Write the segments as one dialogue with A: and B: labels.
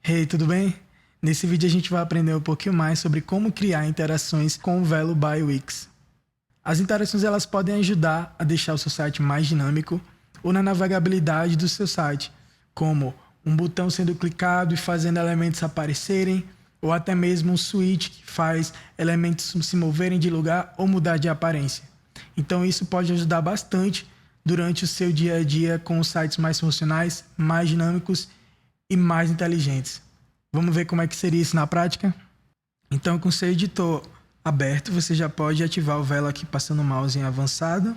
A: Hey, tudo bem? Nesse vídeo a gente vai aprender um pouquinho mais sobre como criar interações com o Velo by Wix. As interações elas podem ajudar a deixar o seu site mais dinâmico ou na navegabilidade do seu site, como um botão sendo clicado e fazendo elementos aparecerem, ou até mesmo um switch que faz elementos se moverem de lugar ou mudar de aparência. Então isso pode ajudar bastante durante o seu dia a dia com os sites mais funcionais, mais dinâmicos e mais inteligentes. Vamos ver como é que seria isso na prática? Então, com o seu editor aberto, você já pode ativar o Velo aqui passando o mouse em avançado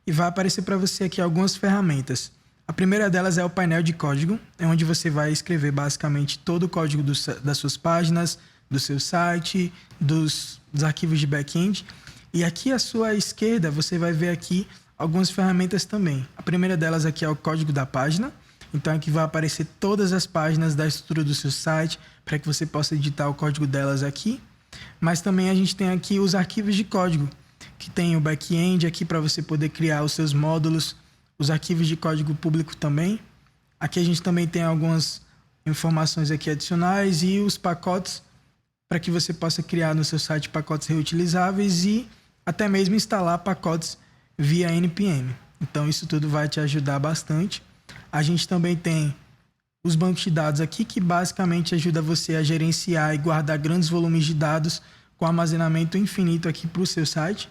A: e vai aparecer para você aqui algumas ferramentas. A primeira delas é o painel de código, é onde você vai escrever basicamente todo o código das suas páginas, do seu site, dos arquivos de back-end. E aqui à sua esquerda você vai ver aqui algumas ferramentas também. A primeira delas aqui é o código da página. Então aqui vai aparecer todas as páginas da estrutura do seu site para que você possa editar o código delas aqui. Mas também a gente tem aqui os arquivos de código, que tem o back-end aqui para você poder criar os seus módulos, os arquivos de código público também. Aqui a gente também tem algumas informações aqui adicionais e os pacotes para que você possa criar no seu site pacotes reutilizáveis e até mesmo instalar pacotes via NPM. Então isso tudo vai te ajudar bastante. A gente também tem os bancos de dados aqui, que basicamente ajuda você a gerenciar e guardar grandes volumes de dados com armazenamento infinito aqui para o seu site.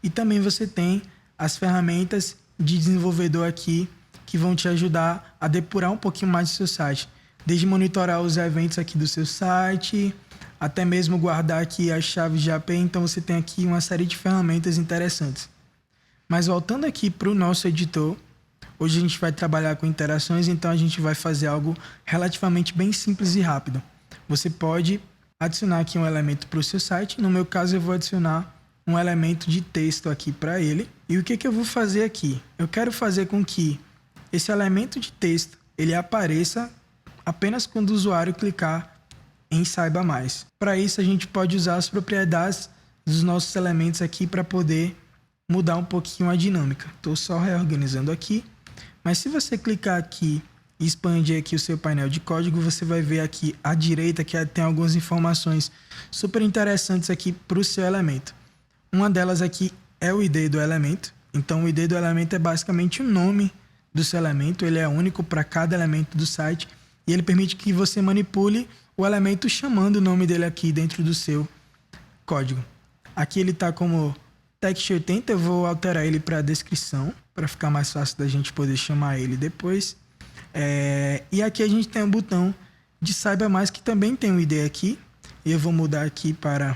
A: E também você tem as ferramentas de desenvolvedor aqui, que vão te ajudar a depurar um pouquinho mais do seu site. Desde monitorar os eventos aqui do seu site, até mesmo guardar aqui as chaves de API. Então você tem aqui uma série de ferramentas interessantes. Mas voltando aqui para o nosso editor, hoje a gente vai trabalhar com interações, então a gente vai fazer algo relativamente bem simples e rápido. Você pode adicionar aqui um elemento para o seu site. No meu caso, eu vou adicionar um elemento de texto aqui para ele. E o que eu vou fazer aqui? Eu quero fazer com que esse elemento de texto ele apareça apenas quando o usuário clicar em Saiba Mais. Para isso, a gente pode usar as propriedades dos nossos elementos aqui para poder mudar um pouquinho a dinâmica. Estou só reorganizando aqui. Mas se você clicar aqui e expandir aqui o seu painel de código, você vai ver aqui à direita que tem algumas informações super interessantes aqui para o seu elemento. Uma delas aqui é o ID do elemento. Então o ID do elemento é basicamente o nome do seu elemento. Ele é único para cada elemento do site e ele permite que você manipule o elemento chamando o nome dele aqui dentro do seu código. Aqui ele está como text80, eu vou alterar ele para descrição, para ficar mais fácil da gente poder chamar ele depois. E aqui a gente tem um botão de Saiba Mais, que também tem um ID aqui. E eu vou mudar aqui para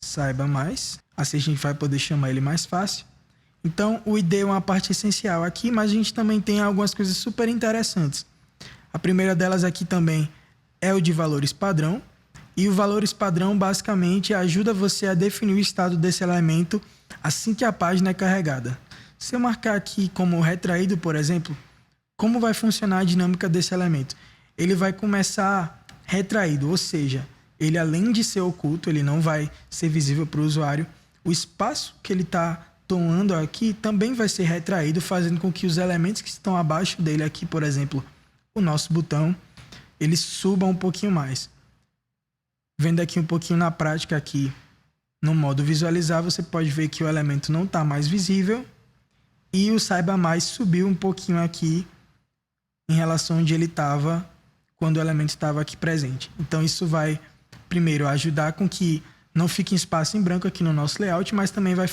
A: Saiba Mais. Assim a gente vai poder chamar ele mais fácil. Então o ID é uma parte essencial aqui, mas a gente também tem algumas coisas super interessantes. A primeira delas aqui também é o de valores padrão. E o valores padrão basicamente ajuda você a definir o estado desse elemento assim que a página é carregada. Se eu marcar aqui como retraído, por exemplo, como vai funcionar a dinâmica desse elemento? Ele vai começar retraído, ou seja, ele além de ser oculto, ele não vai ser visível para o usuário. O espaço que ele está tomando aqui também vai ser retraído, fazendo com que os elementos que estão abaixo dele aqui, por exemplo, o nosso botão, ele suba um pouquinho mais. Vendo aqui um pouquinho na prática aqui, no modo visualizar, você pode ver que o elemento não está mais visível e o Saiba Mais subiu um pouquinho aqui em relação onde ele estava quando o elemento estava aqui presente. Então isso vai, primeiro, ajudar com que não fique espaço em branco aqui no nosso layout, mas também vai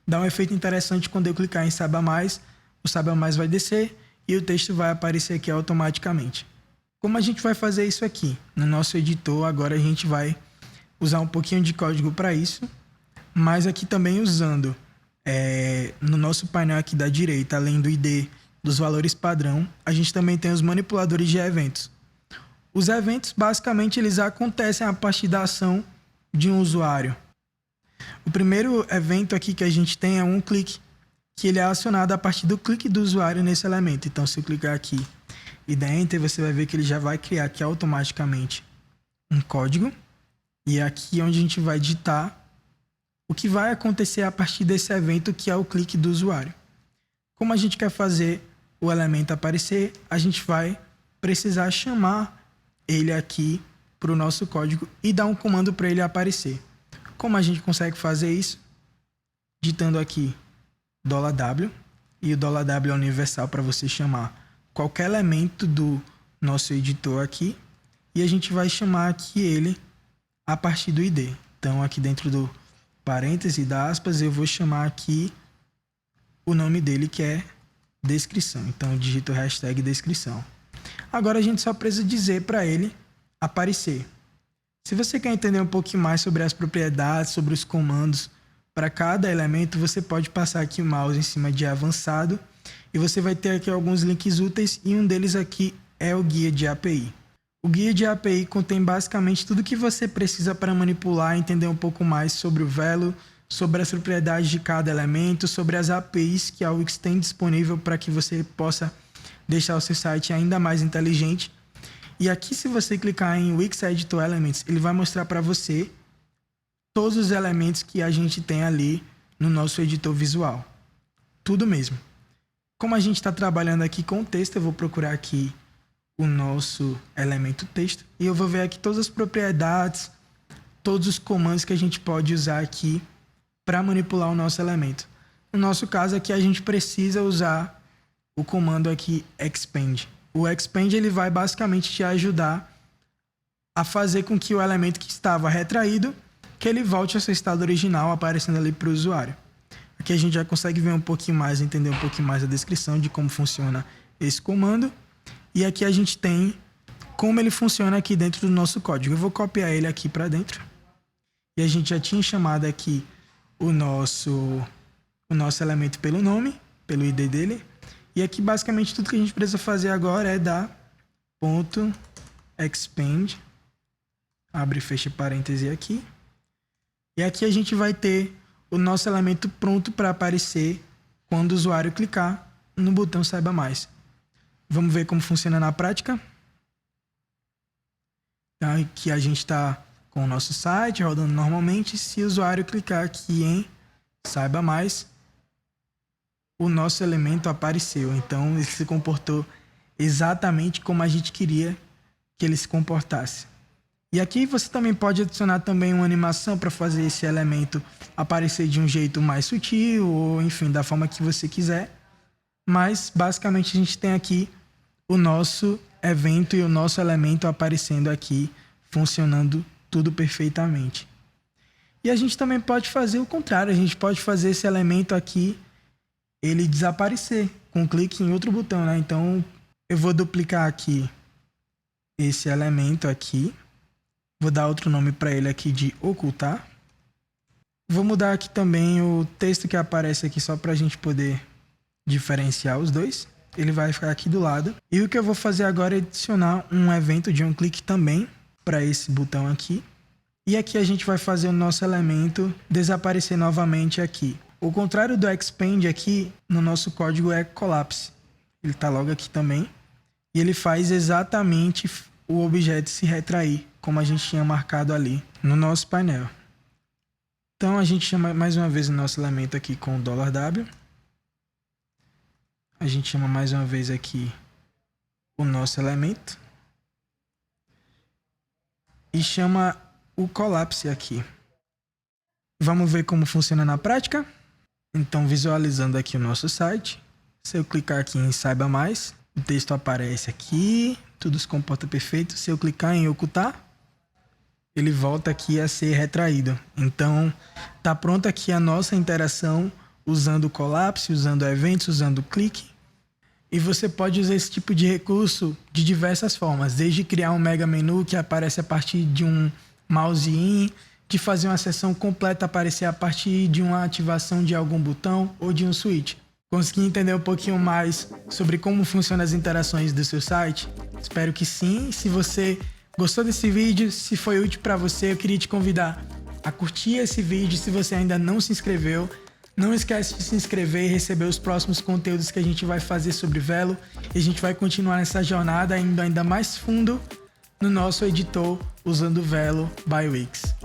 A: dar um efeito interessante quando eu clicar em Saiba Mais, o Saiba Mais vai descer e o texto vai aparecer aqui automaticamente. Como a gente vai fazer isso aqui? No nosso editor, agora a gente vai usar um pouquinho de código para isso, mas aqui também usando no nosso painel aqui da direita, além do ID dos valores padrão, a gente também tem os manipuladores de eventos. Os eventos, basicamente, eles acontecem a partir da ação de um usuário. O primeiro evento aqui que a gente tem é um clique, que ele é acionado a partir do clique do usuário nesse elemento. Então, se eu clicar aqui e der Enter, você vai ver que ele já vai criar aqui automaticamente um código. E é aqui onde a gente vai digitar o que vai acontecer a partir desse evento, que é o clique do usuário. Como a gente quer fazer o elemento aparecer, a gente vai precisar chamar ele aqui para o nosso código e dar um comando para ele aparecer. Como a gente consegue fazer isso? Digitando aqui $W, e o $W é universal para você chamar qualquer elemento do nosso editor aqui, e a gente vai chamar aqui ele a partir do ID. Então aqui dentro do parêntese da aspas eu vou chamar aqui o nome dele, que é descrição. Então eu digito hashtag descrição. Agora a gente só precisa dizer para ele aparecer. Se você quer entender um pouquinho mais sobre as propriedades, sobre os comandos para cada elemento, você pode passar aqui o mouse em cima de avançado e você vai ter aqui alguns links úteis, e um deles aqui é o guia de API. O guia de API contém basicamente tudo que você precisa para manipular e entender um pouco mais sobre o Velo, sobre as propriedades de cada elemento, sobre as APIs que a Wix tem disponível para que você possa deixar o seu site ainda mais inteligente. E aqui, se você clicar em Wix Editor Elements, ele vai mostrar para você todos os elementos que a gente tem ali no nosso editor visual. Tudo mesmo. Como a gente está trabalhando aqui com texto, eu vou procurar aqui o nosso elemento texto e eu vou ver aqui todas as propriedades, todos os comandos que a gente pode usar aqui para manipular o nosso elemento. No nosso caso aqui, a gente precisa usar o comando aqui expand. O expand ele vai basicamente te ajudar a fazer com que o elemento que estava retraído, que ele volte ao seu estado original, aparecendo ali para o usuário. Aqui a gente já consegue ver um pouquinho mais, entender um pouquinho mais a descrição de como funciona esse comando. E aqui a gente tem como ele funciona aqui dentro do nosso código. Eu vou copiar ele aqui para dentro. E a gente já tinha chamado aqui o nosso elemento pelo nome, pelo ID dele. E aqui basicamente tudo que a gente precisa fazer agora é dar ponto expand, abre e fecha parêntese aqui. E aqui a gente vai ter o nosso elemento pronto para aparecer quando o usuário clicar no botão Saiba Mais. Vamos ver como funciona na prática. Então, aqui a gente está com o nosso site rodando normalmente. Se o usuário clicar aqui em Saiba Mais, o nosso elemento apareceu. Então ele se comportou exatamente como a gente queria que ele se comportasse. E aqui você também pode adicionar também uma animação para fazer esse elemento aparecer de um jeito mais sutil, ou enfim, da forma que você quiser. Mas basicamente a gente tem aqui o nosso evento e o nosso elemento aparecendo aqui, funcionando tudo perfeitamente. E a gente também pode fazer o contrário, a gente pode fazer esse elemento aqui ele desaparecer com um clique em outro botão, né? Então eu vou duplicar aqui esse elemento aqui, vou dar outro nome para ele aqui de ocultar. Vou mudar aqui também o texto que aparece aqui só para a gente poder diferenciar os dois. Ele vai ficar aqui do lado. E o que eu vou fazer agora é adicionar um evento de um clique também para esse botão aqui. E aqui a gente vai fazer o nosso elemento desaparecer novamente aqui. O contrário do expand aqui no nosso código é collapse. Ele está logo aqui também. E ele faz exatamente o objeto se retrair, como a gente tinha marcado ali no nosso painel. Então a gente chama mais uma vez o nosso elemento aqui com o $W. A gente chama mais uma vez aqui o nosso elemento. E chama o collapse aqui. Vamos ver como funciona na prática? Então, visualizando aqui o nosso site, se eu clicar aqui em Saiba Mais, o texto aparece aqui, tudo se comporta perfeito. Se eu clicar em ocultar, ele volta aqui a ser retraído. Então, está pronta aqui a nossa interação usando o collapse, usando eventos, usando o clique. E você pode usar esse tipo de recurso de diversas formas, desde criar um mega menu que aparece a partir de um mouse in, de fazer uma seção completa aparecer a partir de uma ativação de algum botão ou de um switch. Consegui entender um pouquinho mais sobre como funcionam as interações do seu site? Espero que sim. Se você gostou desse vídeo, se foi útil para você, eu queria te convidar a curtir esse vídeo. Se você ainda não se inscreveu, não esquece de se inscrever e receber os próximos conteúdos que a gente vai fazer sobre Velo. E a gente vai continuar nessa jornada indo ainda mais fundo no nosso editor usando o Velo by Wix.